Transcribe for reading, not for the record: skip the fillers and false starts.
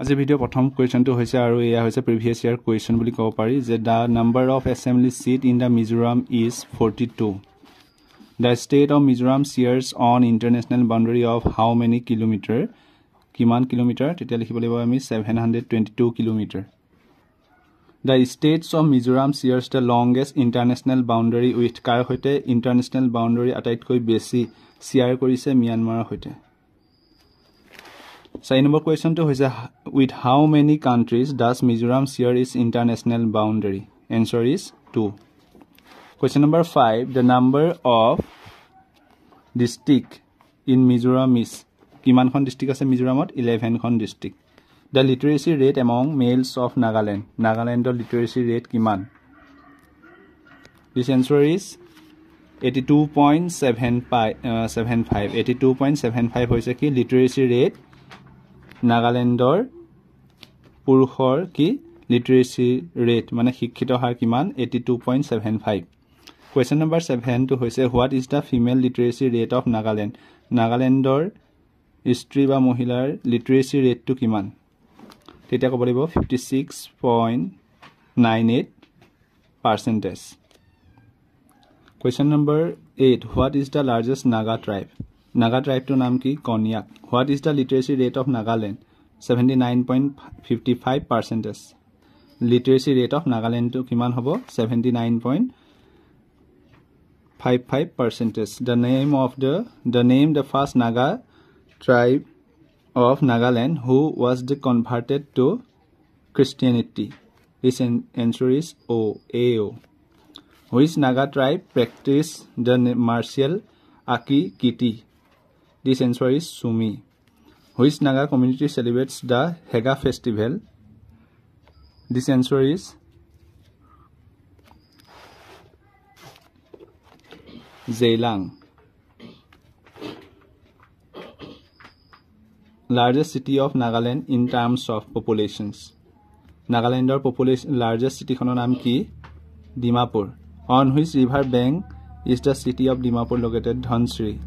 আজি ভিডিও প্ৰথম কোৱেশ্চনটো হৈছে আৰু এয়া হৈছে প্ৰিভিয়াস ইয়াৰ কোৱেশ্চন বুলি ক'ব পাৰি যে the number of assembly seat in the Mizoram is 42. The state of Mizoram shares on international boundary of how many kilometer? কিমান কিলোমিটাৰ তেতিয়া লিখিব লাগিব আমি 722 kilometre. The states of Mizoram shares the longest international boundary with কাৰ হৈতে international boundary আটাইতকৈ বেছি share কৰিছে মিয়ানমাৰৰ হৈতে. Second number question to is with how many countries does Mizoram share its international boundary? Answer is 2. Question number 5. The number of district in Mizoram is kiman khon district ase Mizoramot 11 khon district. The literacy rate among males of Nagaland. Nagaland literacy rate kiman? This answer is 82.75. 82.75 hoise ki literacy rate নাগালেণ্ডৰ পুৰুষৰ কি লিটাৰেসি rate মানে শিক্ষিত হাৰ কিমান 82.75. Question number 7 to হৈছে what is the female literacy rate of Nagaland? নাগালেণ্ডৰ স্ত্ৰী বা মহিলাৰ লিটাৰেসি ৰেটটো কিমান তেতিয়া ক'ব লাগিব 56.98%. Question number 8 what is the largest Naga tribe? Naga tribe to naam ki Konyak. What is the literacy rate of Nagaland? 79.55%. Literacy rate of Nagaland to kiman hobo 79.55%. The first Naga tribe of Nagaland who was converted to Christianity. His answer is AO. Which Naga tribe practice the martial Akikiti? This answer is Sumi. Which Naga community celebrates the Hega festival? This answer is Zeilang. Largest city of Nagaland in terms of populations. Nagalandor population largest city khono naam ki Dimapur. On which river bank is the city of Dimapur located? Dhansri.